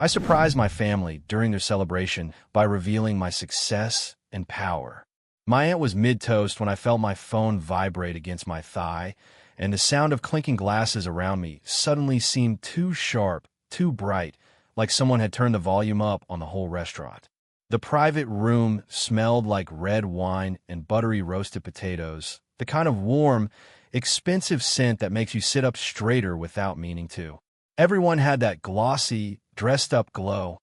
I surprised my family during their celebration by revealing my success and power. My aunt was mid-toast when I felt my phone vibrate against my thigh, and the sound of clinking glasses around me suddenly seemed too sharp, too bright, like someone had turned the volume up on the whole restaurant. The private room smelled like red wine and buttery roasted potatoes, the kind of warm, expensive scent that makes you sit up straighter without meaning to. Everyone had that glossy, dressed-up glow.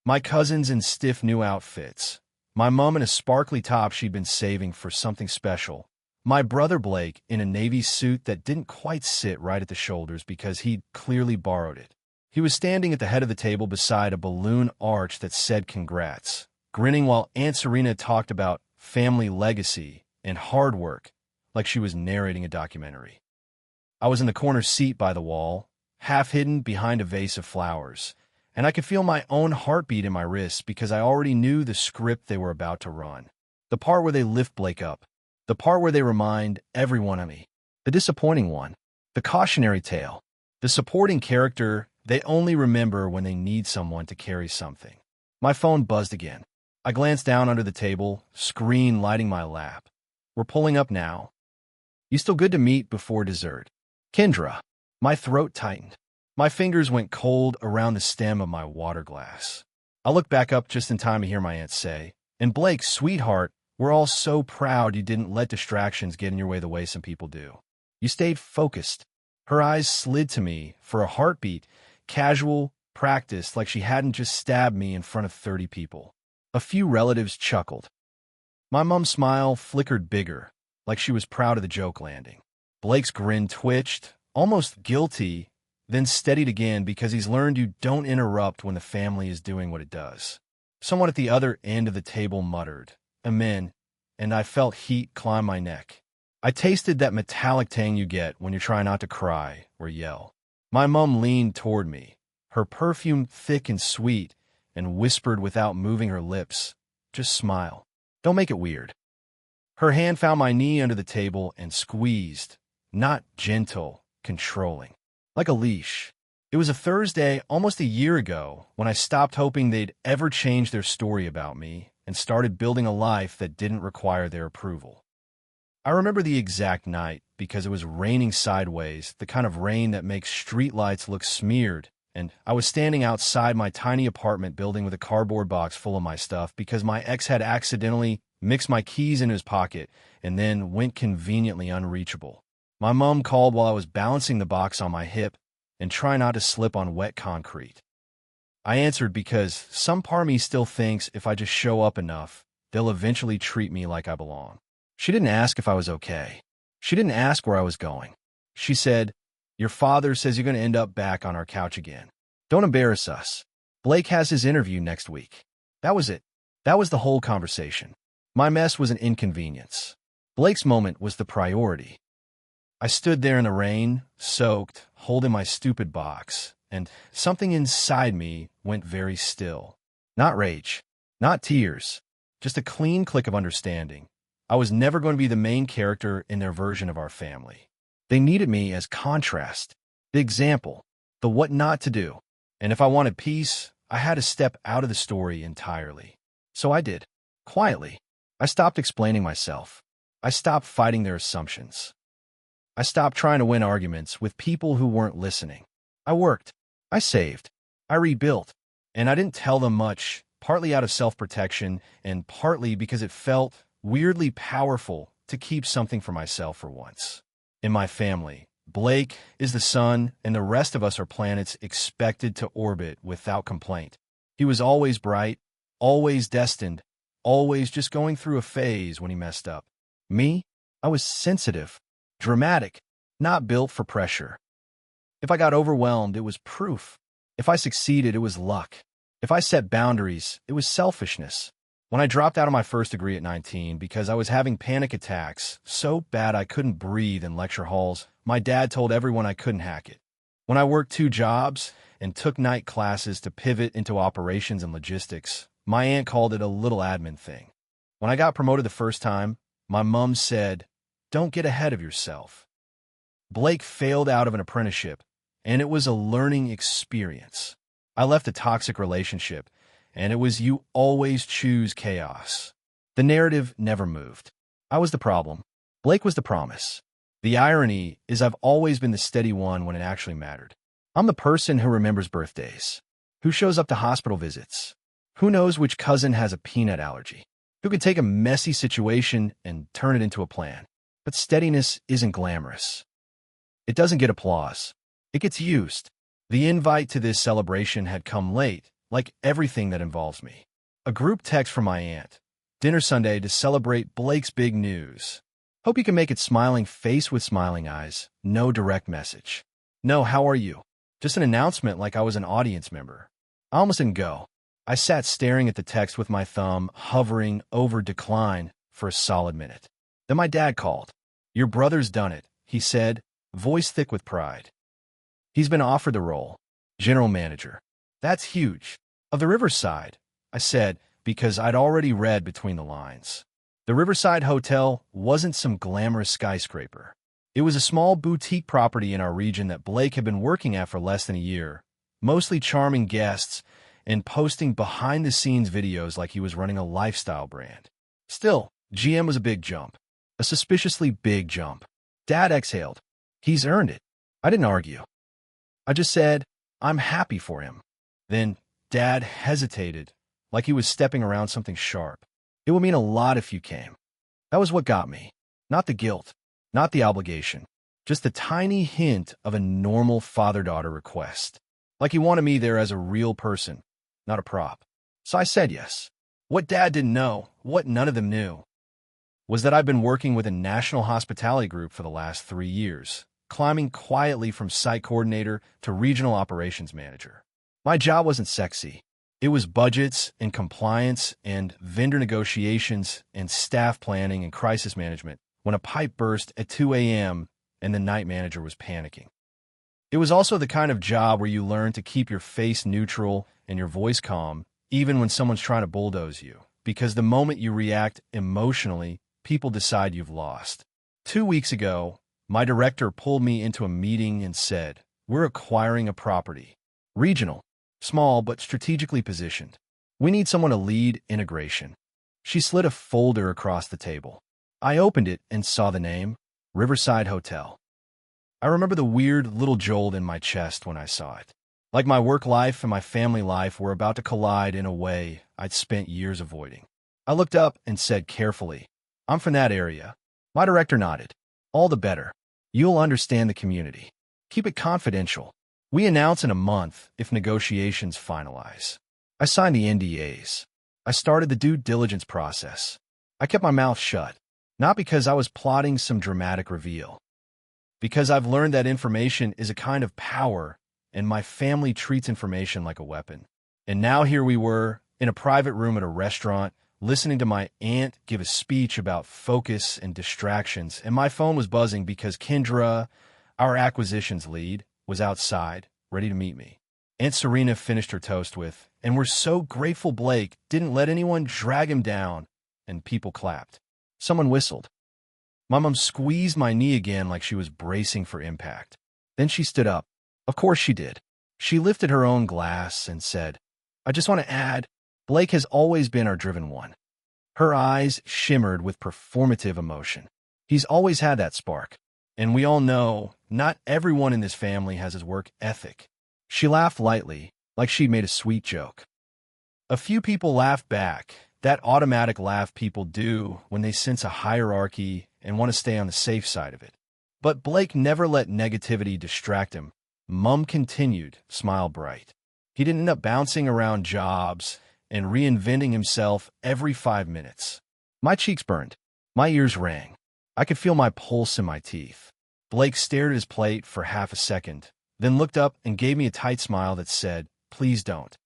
My cousins in stiff new outfits. My mom in a sparkly top she'd been saving for something special. My brother Blake in a navy suit that didn't quite sit right at the shoulders because he'd clearly borrowed it. He was standing at the head of the table beside a balloon arch that said congrats, grinning while Aunt Serena talked about family legacy and hard work like she was narrating a documentary. I was in the corner seat by the wall, half hidden behind a vase of flowers, and I could feel my own heartbeat in my wrists because I already knew the script they were about to run. The part where they lift Blake up. The part where they remind everyone of me. The disappointing one. The cautionary tale. The supporting character they only remember when they need someone to carry something. My phone buzzed again. I glanced down under the table, screen lighting my lap. We're pulling up now. You still good to meet before dessert? Kendra. My throat tightened. My fingers went cold around the stem of my water glass. I looked back up just in time to hear my aunt say, "And Blake, sweetheart, we're all so proud you didn't let distractions get in your way the way some people do. You stayed focused." Her eyes slid to me for a heartbeat, casual, practiced, like she hadn't just stabbed me in front of 30 people. A few relatives chuckled. My mom's smile flickered bigger, like she was proud of the joke landing. Blake's grin twitched, almost guilty, then steadied again because he's learned you don't interrupt when the family is doing what it does. Someone at the other end of the table muttered, "Amen," and I felt heat climb my neck. I tasted that metallic tang you get when you're trying not to cry or yell. My mom leaned toward me, her perfume thick and sweet, and whispered without moving her lips, "Just smile. Don't make it weird." Her hand found my knee under the table and squeezed, not gentle, controlling. Like a leash. It was a Thursday almost a year ago when I stopped hoping they'd ever change their story about me and started building a life that didn't require their approval. I remember the exact night because it was raining sideways, the kind of rain that makes streetlights look smeared, and I was standing outside my tiny apartment building with a cardboard box full of my stuff because my ex had accidentally mixed my keys in his pocket and then went conveniently unreachable. My mom called while I was balancing the box on my hip and trying not to slip on wet concrete. I answered because some part of me still thinks if I just show up enough, they'll eventually treat me like I belong. She didn't ask if I was okay. She didn't ask where I was going. She said, "Your father says you're going to end up back on our couch again. Don't embarrass us. Blake has his interview next week." That was it. That was the whole conversation. My mess was an inconvenience. Blake's moment was the priority. I stood there in the rain, soaked, holding my stupid box, and something inside me went very still. Not rage, not tears, just a clean click of understanding. I was never going to be the main character in their version of our family. They needed me as contrast, the example, the what not to do. And if I wanted peace, I had to step out of the story entirely. So I did, quietly. I stopped explaining myself. I stopped fighting their assumptions. I stopped trying to win arguments with people who weren't listening. I worked. I saved. I rebuilt. And I didn't tell them much, partly out of self-protection and partly because it felt weirdly powerful to keep something for myself for once. In my family, Blake is the sun and the rest of us are planets expected to orbit without complaint. He was always bright, always destined, always just going through a phase when he messed up. Me? I was sensitive. Dramatic, not built for pressure. If I got overwhelmed, it was proof. If I succeeded, it was luck. If I set boundaries, it was selfishness. When I dropped out of my first degree at 19 because I was having panic attacks so bad I couldn't breathe in lecture halls, my dad told everyone I couldn't hack it. When I worked 2 jobs and took night classes to pivot into operations and logistics, my aunt called it a little admin thing. When I got promoted the first time, my mom said, "Don't get ahead of yourself." Blake failed out of an apprenticeship, and it was a learning experience. I left a toxic relationship, and it was you always choose chaos. The narrative never moved. I was the problem. Blake was the promise. The irony is I've always been the steady one when it actually mattered. I'm the person who remembers birthdays, who shows up to hospital visits, who knows which cousin has a peanut allergy, who can take a messy situation and turn it into a plan. But steadiness isn't glamorous. It doesn't get applause. It gets used. The invite to this celebration had come late, like everything that involves me. A group text from my aunt. Dinner Sunday to celebrate Blake's big news. Hope you can make it smiling face with smiling eyes. No direct message. No, how are you? Just an announcement like I was an audience member. I almost didn't go. I sat staring at the text with my thumb hovering over decline for a solid minute. Then my dad called. Your brother's done it, he said, voice thick with pride. He's been offered the role. General manager. That's huge. Of the Riverside, I said, because I'd already read between the lines. The Riverside Hotel wasn't some glamorous skyscraper. It was a small boutique property in our region that Blake had been working at for less than a year, mostly charming guests and posting behind-the-scenes videos like he was running a lifestyle brand. Still, GM was a big jump. A suspiciously big jump. Dad exhaled. He's earned it. I didn't argue. I just said, I'm happy for him. Then Dad hesitated, like he was stepping around something sharp. It would mean a lot if you came. That was what got me. Not the guilt, not the obligation, just the tiny hint of a normal father-daughter request. Like he wanted me there as a real person, not a prop. So I said yes. What Dad didn't know, what none of them knew, was that I've been working with a national hospitality group for the last 3 years, climbing quietly from site coordinator to regional operations manager. My job wasn't sexy. It was budgets and compliance and vendor negotiations and staff planning and crisis management when a pipe burst at 2 a.m. and the night manager was panicking. It was also the kind of job where you learn to keep your face neutral and your voice calm, even when someone's trying to bulldoze you, because the moment you react emotionally, people decide you've lost. 2 weeks ago, my director pulled me into a meeting and said, we're acquiring a property. Regional. Small but strategically positioned. We need someone to lead integration. She slid a folder across the table. I opened it and saw the name, Riverside Hotel. I remember the weird little jolt in my chest when I saw it. Like my work life and my family life were about to collide in a way I'd spent years avoiding. I looked up and said carefully, I'm from that area. My director nodded. All the better. You'll understand the community. Keep it confidential. We announce in a month if negotiations finalize. I signed the NDAs. I started the due diligence process. I kept my mouth shut, not because I was plotting some dramatic reveal, because I've learned that information is a kind of power, and my family treats information like a weapon. And now here we were, in a private room at a restaurant, listening to my aunt give a speech about focus and distractions, and my phone was buzzing because Kendra, our acquisitions lead, was outside, ready to meet me. Aunt Serena finished her toast with, and we're so grateful Blake didn't let anyone drag him down, and people clapped. Someone whistled. My mom squeezed my knee again like she was bracing for impact. Then she stood up. Of course she did. She lifted her own glass and said, I just want to add, Blake has always been our driven one. Her eyes shimmered with performative emotion. He's always had that spark. And we all know not everyone in this family has his work ethic. She laughed lightly, like she'd made a sweet joke. A few people laughed back, that automatic laugh people do when they sense a hierarchy and want to stay on the safe side of it. But Blake never let negativity distract him. Mum continued, smile bright. He didn't end up bouncing around jobs and reinventing himself every 5 minutes. My cheeks burned. My ears rang. I could feel my pulse in my teeth. Blake stared at his plate for half a second, then looked up and gave me a tight smile that said, please don't.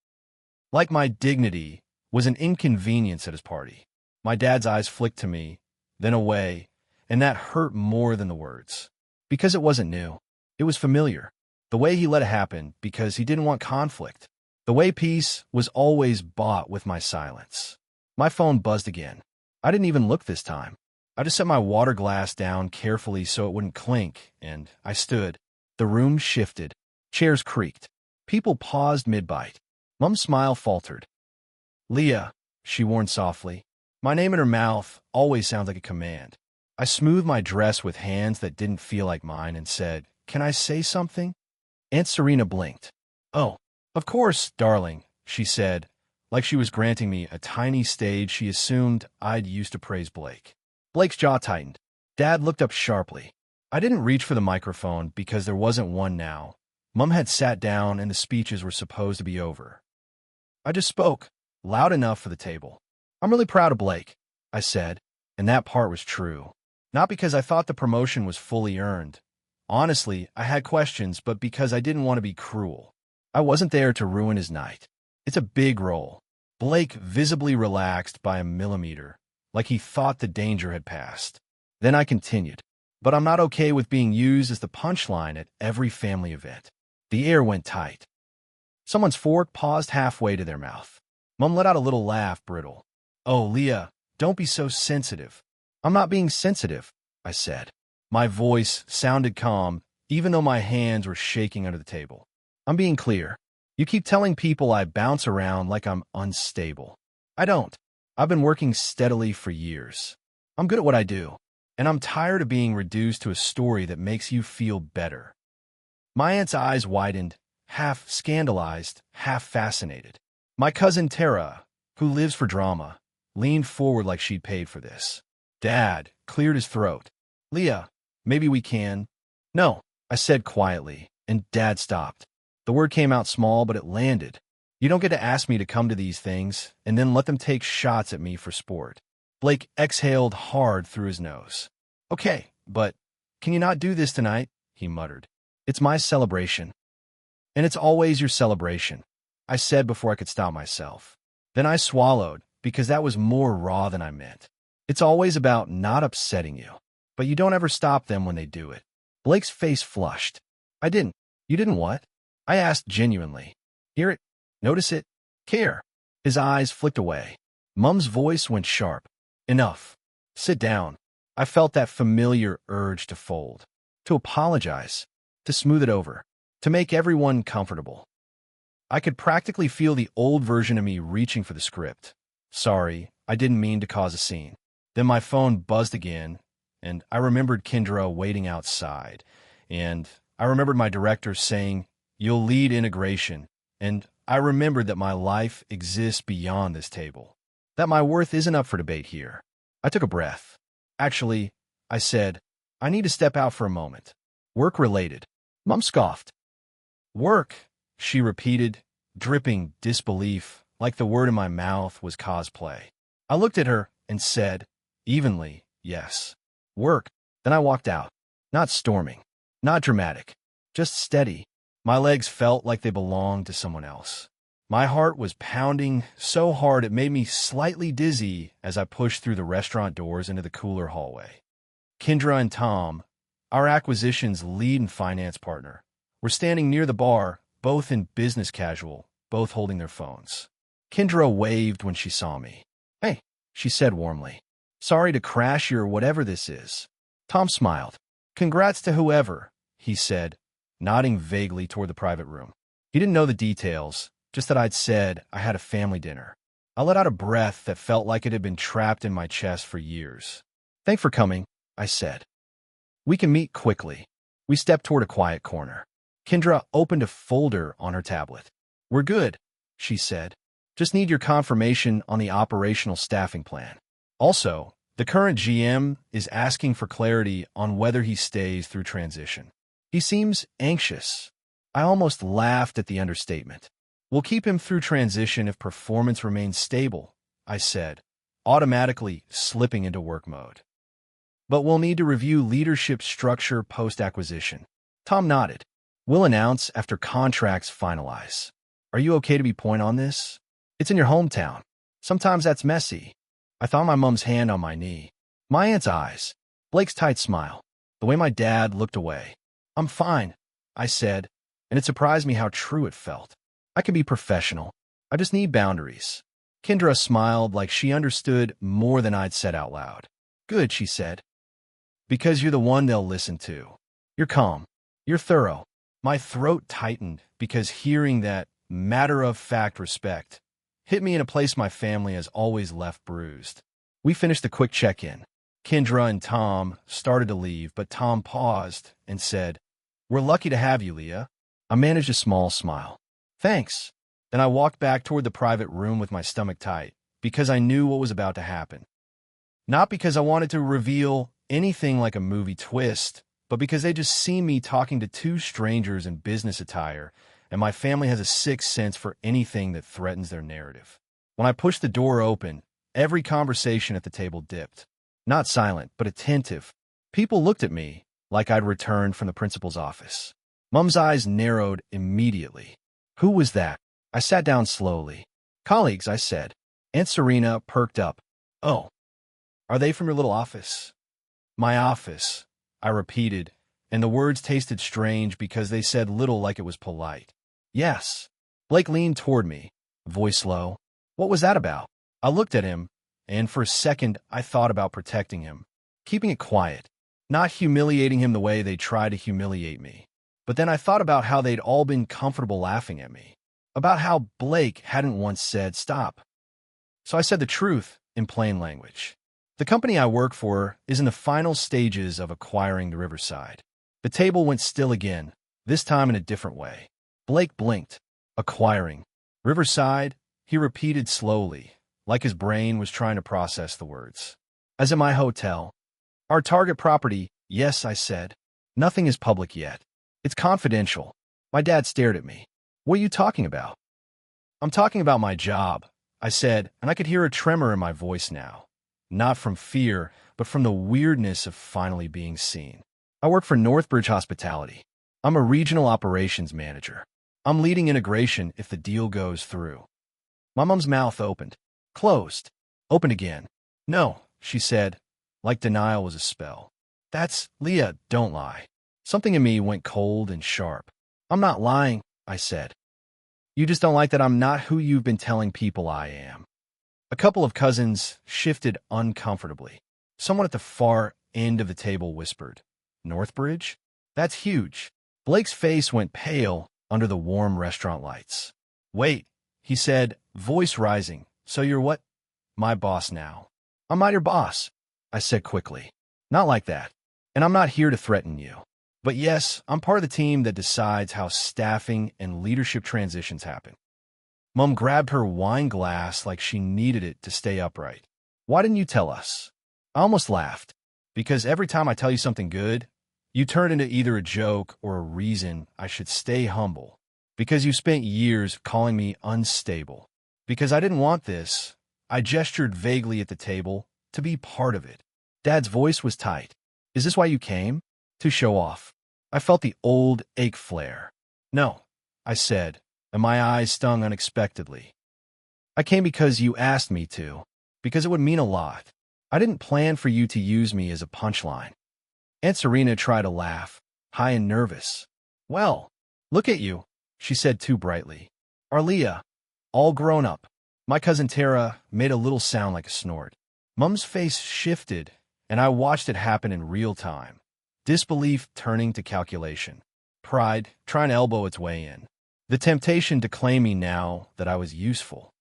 Like my dignity was an inconvenience at his party. My dad's eyes flicked to me, then away, and that hurt more than the words. Because it wasn't new. It was familiar. The way he let it happen because he didn't want conflict. The way peace was always bought with my silence. My phone buzzed again. I didn't even look this time. I just set my water glass down carefully so it wouldn't clink, and I stood. The room shifted. Chairs creaked. People paused mid-bite. Mom's smile faltered. "Leah," she warned softly. My name in her mouth always sounds like a command. I smoothed my dress with hands that didn't feel like mine and said, "Can I say something?" Aunt Serena blinked. "Oh, of course, darling," she said, like she was granting me a tiny stage she assumed I'd used to praise Blake. Blake's jaw tightened. Dad looked up sharply. I didn't reach for the microphone because there wasn't one now. Mom had sat down and the speeches were supposed to be over. I just spoke, loud enough for the table. "I'm really proud of Blake," I said, and that part was true. Not because I thought the promotion was fully earned. Honestly, I had questions, but because I didn't want to be cruel. I wasn't there to ruin his night. It's a big role. Blake visibly relaxed by a millimeter, like he thought the danger had passed. Then I continued. But I'm not okay with being used as the punchline at every family event. The air went tight. Someone's fork paused halfway to their mouth. Mom let out a little laugh, brittle. "Oh, Leah, don't be so sensitive." "I'm not being sensitive," I said. My voice sounded calm, even though my hands were shaking under the table. "I'm being clear. You keep telling people I bounce around like I'm unstable. I don't. I've been working steadily for years. I'm good at what I do, and I'm tired of being reduced to a story that makes you feel better." My aunt's eyes widened, half scandalized, half fascinated. My cousin Tara, who lives for drama, leaned forward like she'd paid for this. Dad cleared his throat. "Leah, maybe we can." "No," I said quietly, and Dad stopped. The word came out small, but it landed. "You don't get to ask me to come to these things and then let them take shots at me for sport." Blake exhaled hard through his nose. "Okay, but can you not do this tonight?" he muttered. "It's my celebration." "And it's always your celebration," I said before I could stop myself. Then I swallowed, because that was more raw than I meant. "It's always about not upsetting you, but you don't ever stop them when they do it." Blake's face flushed. "I didn't." "You didn't what?" I asked genuinely. "Hear it? Notice it? Care?" His eyes flicked away. Mom's voice went sharp. "Enough. Sit down." I felt that familiar urge to fold, to apologize, to smooth it over, to make everyone comfortable. I could practically feel the old version of me reaching for the script. "Sorry, I didn't mean to cause a scene." Then my phone buzzed again, and I remembered Kendra waiting outside, and I remembered my director saying, "You'll lead integration," and I remembered that my life exists beyond this table, that my worth isn't up for debate here. I took a breath. "Actually," I said, "I need to step out for a moment. Work-related." Mom scoffed. "Work," she repeated, dripping disbelief, like the word in my mouth was cosplay. I looked at her and said, evenly, "Yes. Work." Then I walked out. Not storming, not dramatic, just steady. My legs felt like they belonged to someone else. My heart was pounding so hard it made me slightly dizzy as I pushed through the restaurant doors into the cooler hallway. Kendra and Tom, our acquisitions lead and finance partner, were standing near the bar, both in business casual, both holding their phones. Kendra waved when she saw me. "Hey," she said warmly. "Sorry to crash your whatever this is." Tom smiled. "Congrats to whoever," he said, nodding vaguely toward the private room. He didn't know the details, just that I'd said I had a family dinner. I let out a breath that felt like it had been trapped in my chest for years. "Thanks for coming," I said. "We can meet quickly." We stepped toward a quiet corner. Kendra opened a folder on her tablet. "We're good," she said. "Just need your confirmation on the operational staffing plan. Also, the current GM is asking for clarity on whether he stays through transition. He seems anxious." I almost laughed at the understatement. "We'll keep him through transition if performance remains stable," I said, automatically slipping into work mode. "But we'll need to review leadership structure post-acquisition." Tom nodded. "We'll announce after contracts finalize." "Are you okay to be point on this? It's in your hometown. Sometimes that's messy." I thought my mom's hand on my knee. My aunt's eyes. Blake's tight smile. The way my dad looked away. "I'm fine," I said, and it surprised me how true it felt. I can be professional. I just need boundaries. Kendra smiled like she understood more than I'd said out loud. "Good," she said. "Because you're the one they'll listen to. You're calm. You're thorough. My throat tightened because hearing that matter-of-fact respect hit me in a place my family has always left bruised. We finished the quick check-in. Kendra and Tom started to leave, but Tom paused and said, "We're lucky to have you, Leah." I managed a small smile. "Thanks." Then I walked back toward the private room with my stomach tight, because I knew what was about to happen. Not because I wanted to reveal anything like a movie twist, but because they just see me talking to two strangers in business attire, and my family has a sixth sense for anything that threatens their narrative. When I pushed the door open, every conversation at the table dipped. Not silent, but attentive. People looked at me like I'd returned from the principal's office. Mum's eyes narrowed immediately. "Who was that?" I sat down slowly. "Colleagues," I said. Aunt Serena perked up. "Oh, are they from your little office?" "My office," I repeated, and the words tasted strange because they said little like it was polite. "Yes." Blake leaned toward me, voice low. "What was that about?" I looked at him, and for a second I thought about protecting him, keeping it quiet, not humiliating him the way they tried to humiliate me. But then I thought about how they'd all been comfortable laughing at me, about how Blake hadn't once said stop. So I said the truth in plain language. The company I work for is in the final stages of acquiring the Riverside. The table went still again, this time in a different way. Blake blinked. "Acquiring Riverside," he repeated slowly, like his brain was trying to process the words. "As in my hotel." "Our target property," "Yes," I said. "Nothing is public yet. It's confidential." My dad stared at me. "What are you talking about?" "I'm talking about my job," I said, and I could hear a tremor in my voice now. Not from fear, but from the weirdness of finally being seen. "I work for Northbridge Hospitality. I'm a regional operations manager. I'm leading integration if the deal goes through." My mom's mouth opened, closed, opened again. "No," she said, like denial was a spell. "That's Leah, don't lie." Something in me went cold and sharp. "I'm not lying," I said. "You just don't like that I'm not who you've been telling people I am." A couple of cousins shifted uncomfortably. Someone at the far end of the table whispered, "Northbridge? That's huge." Blake's face went pale under the warm restaurant lights. "Wait," he said, voice rising. "So you're what?" "My boss now." "I'm not your boss," I said quickly. "Not like that. And I'm not here to threaten you. But yes, I'm part of the team that decides how staffing and leadership transitions happen." Mum grabbed her wine glass like she needed it to stay upright. "Why didn't you tell us?" I almost laughed, because every time I tell you something good, you turn it into either a joke or a reason I should stay humble. Because you spent years calling me unstable. Because I didn't want this, I gestured vaguely at the table to be part of it. Dad's voice was tight. "Is this why you came?" "To show off." I felt the old ache flare. "No," I said, and my eyes stung unexpectedly. "I came because you asked me to, because it would mean a lot. I didn't plan for you to use me as a punchline." Aunt Serena tried to laugh, high and nervous. "Well, look at you," she said too brightly. "Our Leah, all grown up." My cousin Tara made a little sound like a snort. Mum's face shifted, and I watched it happen in real time. Disbelief turning to calculation. Pride trying to elbow its way in. The temptation to claim me now that I was useful.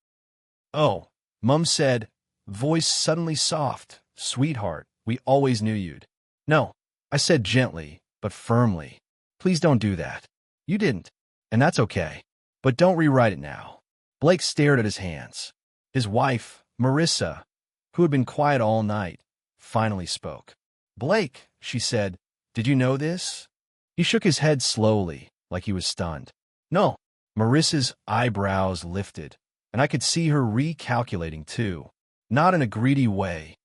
"Oh," Mum said, voice suddenly soft. "Sweetheart, we always knew you'd." "No," I said gently, but firmly. "Please don't do that. You didn't, and that's okay. But don't rewrite it now." Blake stared at his hands. His wife, Marissa, who had been quiet all night, finally spoke. "Blake," she said, "did you know this?" He shook his head slowly, like he was stunned. "No." Marissa's eyebrows lifted, and I could see her recalculating too. Not in a greedy way.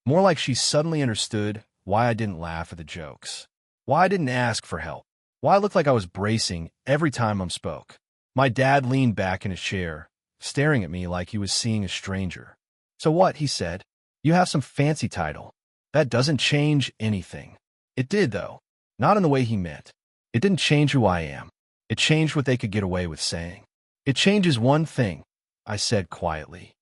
More like she suddenly understood why I didn't laugh at the jokes. Why I didn't ask for help. Why I looked like I was bracing every time Mum spoke. My dad leaned back in his chair, staring at me like he was seeing a stranger. "So what?" he said. "You have some fancy title. That doesn't change anything." It did, though. Not in the way he meant. It didn't change who I am. It changed what they could get away with saying. "It changes one thing," I said quietly.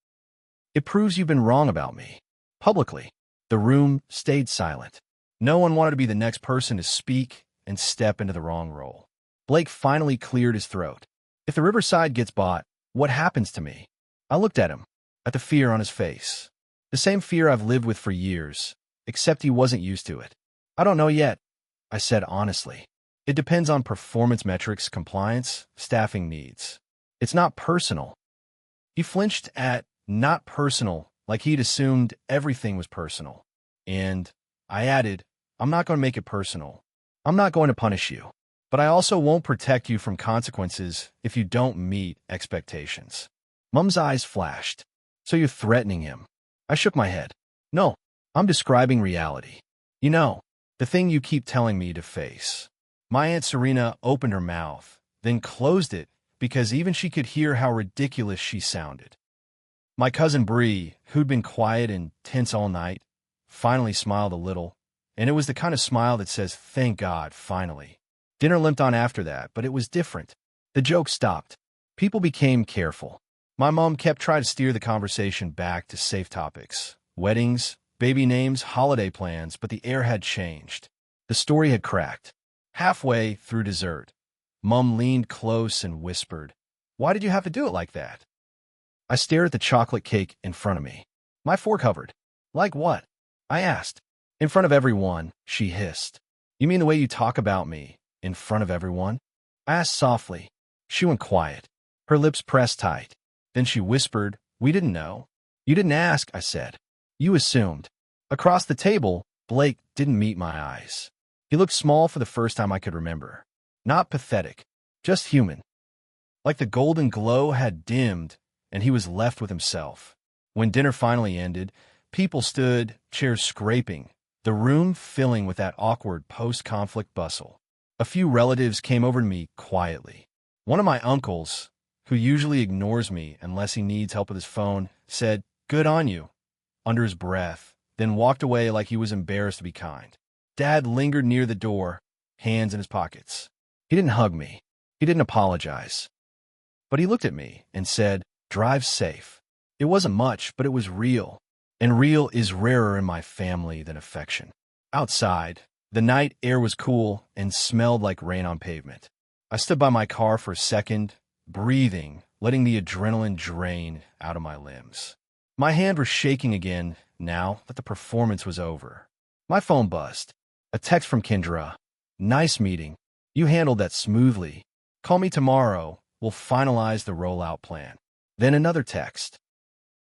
"It proves you've been wrong about me. Publicly." The room stayed silent. No one wanted to be the next person to speak and step into the wrong role. Blake finally cleared his throat. If the Riverside gets bought, what happens to me? I looked at him, at the fear on his face. The same fear I've lived with for years, except he wasn't used to it. I don't know yet, I said honestly. It depends on performance metrics, compliance, staffing needs. It's not personal. He flinched at not personal, like he'd assumed everything was personal. And I added, I'm not going to make it personal. I'm not going to punish you. But I also won't protect you from consequences if you don't meet expectations. Mum's eyes flashed. So you're threatening him? I shook my head. No, I'm describing reality. You know, the thing you keep telling me to face. My Aunt Serena opened her mouth, then closed it because even she could hear how ridiculous she sounded. My cousin Bree, who'd been quiet and tense all night, finally smiled a little, and it was the kind of smile that says, thank God, finally. Dinner limped on after that, but it was different. The jokes stopped. People became careful. My mom kept trying to steer the conversation back to safe topics. Weddings, baby names, holiday plans, but the air had changed. The story had cracked. Halfway through dessert, Mom leaned close and whispered, "Why did you have to do it like that?" I stared at the chocolate cake in front of me. My fork hovered. "Like what?" I asked. "In front of everyone," she hissed. "You mean the way you talk about me, in front of everyone?" I asked softly. She went quiet. Her lips pressed tight. Then she whispered, "We didn't know." "You didn't ask," I said. "You assumed." Across the table, Blake didn't meet my eyes. He looked small for the first time I could remember. Not pathetic, just human. Like the golden glow had dimmed, and he was left with himself. When dinner finally ended, people stood, chairs scraping, the room filling with that awkward post-conflict bustle. A few relatives came over to me quietly. One of my uncles, who usually ignores me unless he needs help with his phone, said, "Good on you," under his breath, then walked away like he was embarrassed to be kind. Dad lingered near the door, hands in his pockets. He didn't hug me. He didn't apologize. But he looked at me and said, "Drive safe." It wasn't much, but it was real. And real is rarer in my family than affection. Outside, the night air was cool and smelled like rain on pavement. I stood by my car for a second, breathing, letting the adrenaline drain out of my limbs. My hands were shaking again now that the performance was over. My phone buzzed. A text from Kendra. "Nice meeting. You handled that smoothly. Call me tomorrow. We'll finalize the rollout plan." Then another text.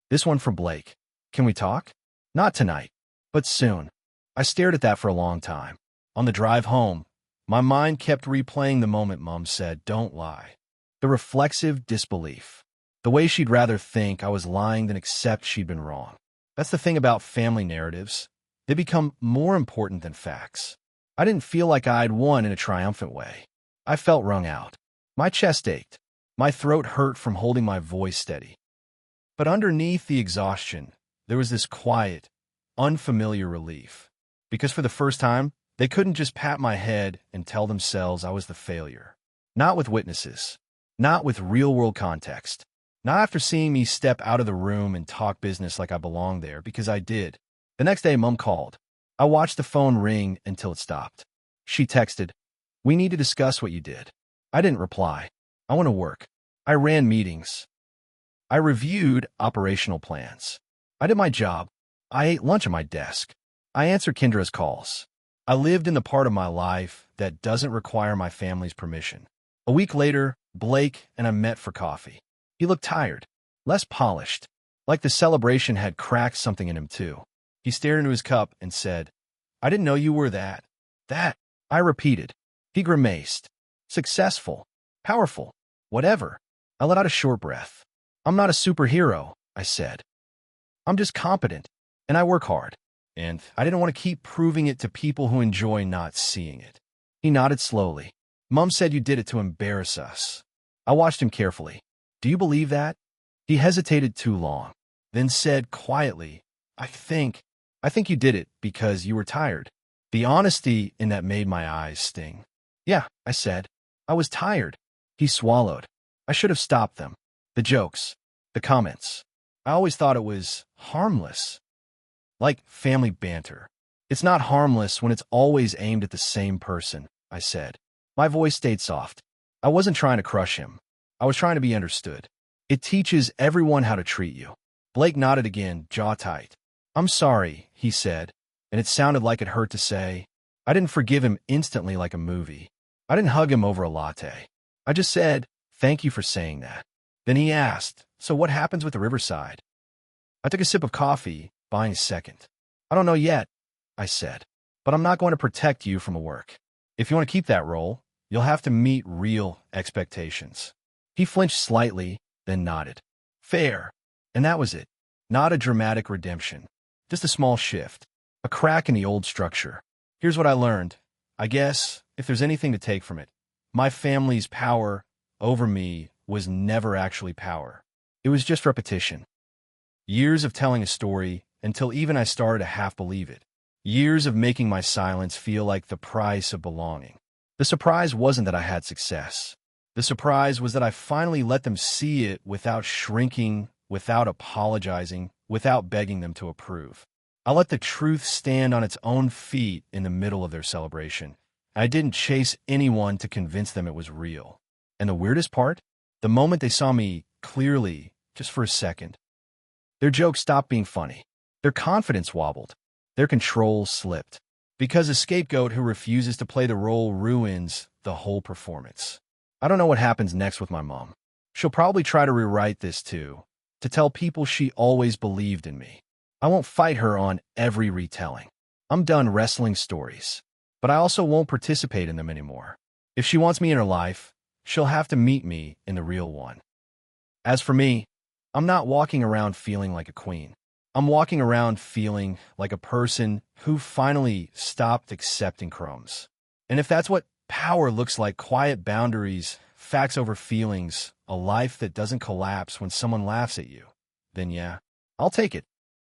This one from Blake. "Can we talk?" "Not tonight, but soon." I stared at that for a long time. On the drive home, my mind kept replaying the moment Mom said, "Don't lie." The reflexive disbelief. The way she'd rather think I was lying than accept she'd been wrong. That's the thing about family narratives. They become more important than facts. I didn't feel like I'd won in a triumphant way. I felt wrung out. My chest ached. My throat hurt from holding my voice steady. But underneath the exhaustion, there was this quiet, unfamiliar relief. Because for the first time, they couldn't just pat my head and tell themselves I was the failure. Not with witnesses. Not with real-world context. Not after seeing me step out of the room and talk business like I belonged there, because I did. The next day, Mom called. I watched the phone ring until it stopped. She texted, "We need to discuss what you did." I didn't reply. I went to work. I ran meetings. I reviewed operational plans. I did my job. I ate lunch at my desk. I answered Kendra's calls. I lived in the part of my life that doesn't require my family's permission. A week later, Blake and I met for coffee. He looked tired, less polished, like the celebration had cracked something in him too. He stared into his cup and said, "I didn't know you were that." "That," I repeated. He grimaced. "Successful, powerful, whatever." I let out a short breath. "I'm not a superhero," I said. "I'm just competent, and I work hard." And I didn't want to keep proving it to people who enjoy not seeing it. He nodded slowly. "Mom said you did it to embarrass us." I watched him carefully. "Do you believe that?" He hesitated too long, then said quietly, I think you did it because you were tired." The honesty in that made my eyes sting. "Yeah," I said. "I was tired." He swallowed. I should have stopped them. The jokes, the comments. I always thought it was harmless. Like family banter. "It's not harmless when it's always aimed at the same person," I said. My voice stayed soft. I wasn't trying to crush him. I was trying to be understood. It teaches everyone how to treat you. Blake nodded again, jaw tight. I'm sorry, he said, and it sounded like it hurt to say. I didn't forgive him instantly like a movie. I didn't hug him over a latte. I just said, thank you for saying that. Then he asked, so what happens with the Riverside? I took a sip of coffee, buying a second. I don't know yet, I said, but I'm not going to protect you from a work. If you want to keep that role, you'll have to meet real expectations. He flinched slightly, then nodded. Fair. And that was it. Not a dramatic redemption. Just a small shift. A crack in the old structure. Here's what I learned. I guess, if there's anything to take from it, my family's power over me was never actually power. It was just repetition. Years of telling a story until even I started to half believe it. Years of making my silence feel like the price of belonging. The surprise wasn't that I had success. The surprise was that I finally let them see it without shrinking, without apologizing, without begging them to approve. I let the truth stand on its own feet in the middle of their celebration. I didn't chase anyone to convince them it was real. And the weirdest part? The moment they saw me clearly, just for a second, their jokes stopped being funny. Their confidence wobbled. Their control slipped. Because a scapegoat who refuses to play the role ruins the whole performance. I don't know what happens next with my mom. She'll probably try to rewrite this too, to tell people she always believed in me. I won't fight her on every retelling. I'm done wrestling stories. But I also won't participate in them anymore. If she wants me in her life, she'll have to meet me in the real one. As for me, I'm not walking around feeling like a queen. I'm walking around feeling like a person who finally stopped accepting crumbs. And if that's what power looks like, quiet boundaries, facts over feelings, a life that doesn't collapse when someone laughs at you, then yeah, I'll take it.